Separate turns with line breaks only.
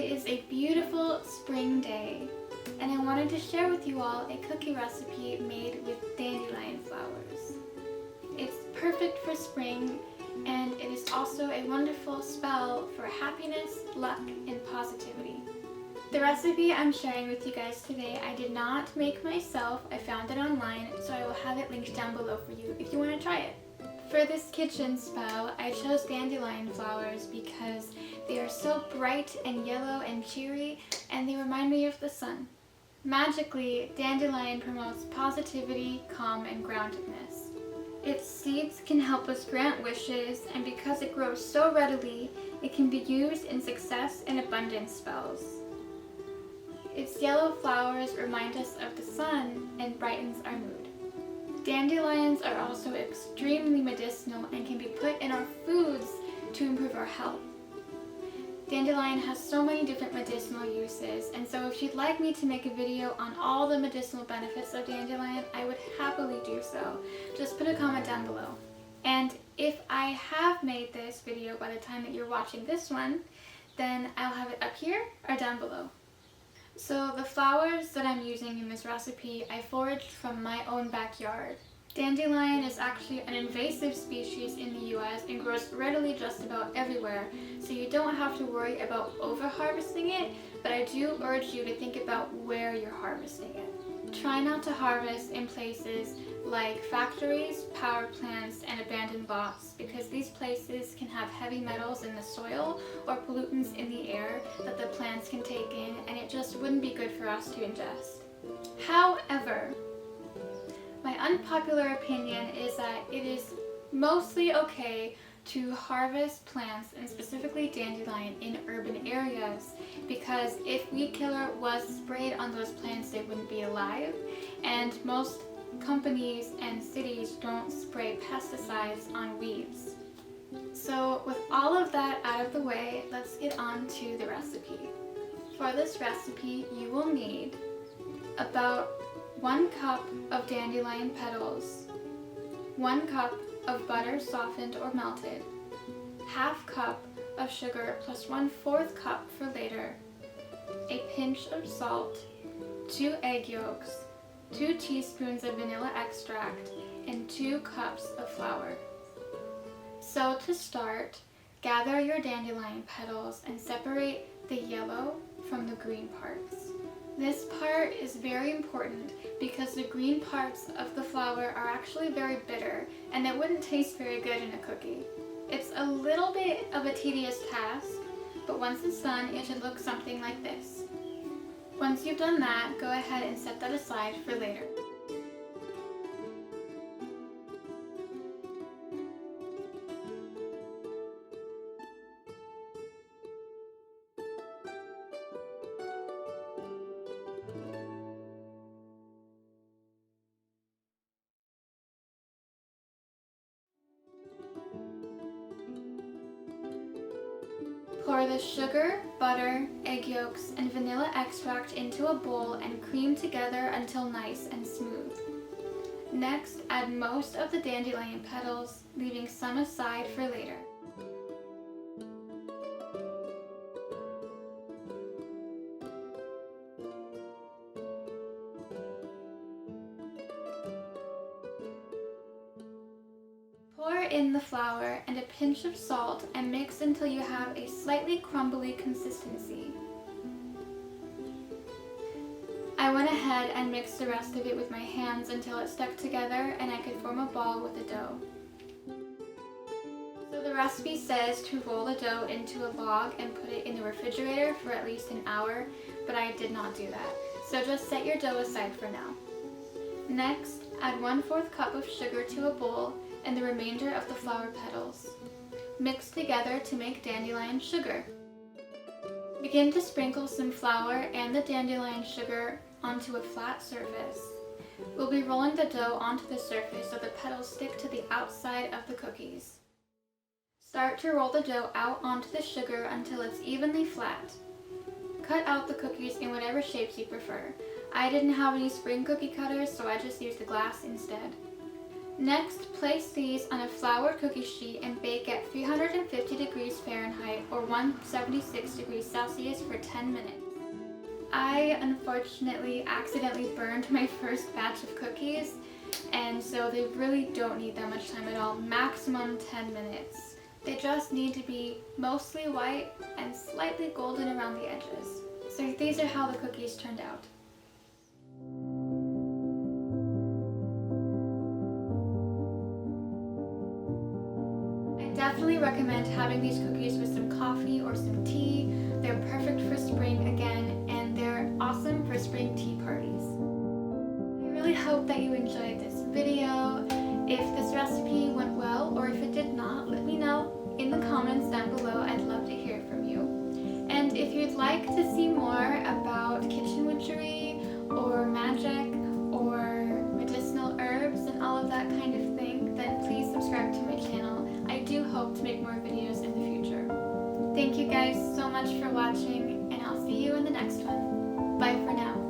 It is a beautiful spring day, and I wanted to share with you all a cookie recipe made with dandelion flowers. It's perfect for spring, and it is also a wonderful spell for happiness, luck, and positivity. The recipe I'm sharing with you guys today, I did not make myself. I found it online, so I will have it linked down below for you if you want to try it. For this kitchen spell, I chose dandelion flowers because they are so bright and yellow and cheery, and they remind me of the sun. Magically, dandelion promotes positivity, calm, and groundedness. Its seeds can help us grant wishes, and because it grows so readily, it can be used in success and abundance spells. Its yellow flowers remind us of the sun and brightens our mood. Dandelions are also extremely medicinal and can be put in our foods to improve our health. Dandelion has so many different medicinal uses, and so if you'd like me to make a video on all the medicinal benefits of dandelion, I would happily do so. Just put a comment down below. And if I have made this video by the time that you're watching this one, then I'll have it up here or down below. So the flowers that I'm using in this recipe, I foraged from my own backyard. Dandelion is actually an invasive species in the US and grows readily just about everywhere, so you don't have to worry about over-harvesting it, but I do urge you to think about where you're harvesting it. Try not to harvest in places like factories, power plants, and abandoned lots, because these places can have heavy metals in the soil or pollutants in the air that the plants can take in, and it just wouldn't be good for us to ingest. However, my unpopular opinion is that it is mostly okay to harvest plants, and specifically dandelion, in urban areas, because if weed killer was sprayed on those plants, they wouldn't be alive, and most companies and cities don't spray pesticides on weeds. So with all of that out of the way, let's get on to the recipe. For this recipe, you will need about 1 cup of dandelion petals, 1 cup of butter softened or melted, ½ cup of sugar plus 1/4 cup for later, a pinch of salt, 2 egg yolks, 2 teaspoons of vanilla extract, and 2 cups of flour. So to start, gather your dandelion petals and separate the yellow from the green parts. This part is very important because the green parts of the flower are actually very bitter, and it wouldn't taste very good in a cookie. It's a little bit of a tedious task, but once it's done, it should look something like this. Once you've done that, go ahead and set that aside for later. Pour the sugar, butter, egg yolks, and vanilla extract into a bowl and cream together until nice and smooth. Next, add most of the dandelion petals, leaving some aside for later. Pour in the flour and a pinch of salt and mix until you have a slightly crumbly consistency. I went ahead and mixed the rest of it with my hands until it stuck together and I could form a ball with the dough. So the recipe says to roll the dough into a log and put it in the refrigerator for at least an hour, but I did not do that. So just set your dough aside for now. Next, add 1/4 cup of sugar to a bowl and the remainder of the flower petals. Mix together to make dandelion sugar. Begin to sprinkle some flour and the dandelion sugar onto a flat surface. We'll be rolling the dough onto the surface so the petals stick to the outside of the cookies. Start to roll the dough out onto the sugar until it's evenly flat. Cut out the cookies in whatever shapes you prefer. I didn't have any spring cookie cutters, so I just used the glass instead. Next, place these on a flour cookie sheet and bake at 350 degrees Fahrenheit or 176 degrees Celsius for 10 minutes. I unfortunately accidentally burned my first batch of cookies, and so they really don't need that much time at all, maximum 10 minutes. They just need to be mostly white and slightly golden around the edges. So these are how the cookies turned out. Definitely recommend having these cookies with some coffee or some tea. They're perfect for spring again, and they're awesome for spring tea parties. I really hope that you enjoyed this video. If this recipe went well, or if it did not, let me know in the comments down below. I'd love to hear from you. And if you'd like to see more about kitchen witchery or magic or medicinal herbs and all of that kind of thing, then please subscribe to my channel. I do hope to make more videos in the future. Thank you guys so much for watching, and I'll see you in the next one. Bye for now.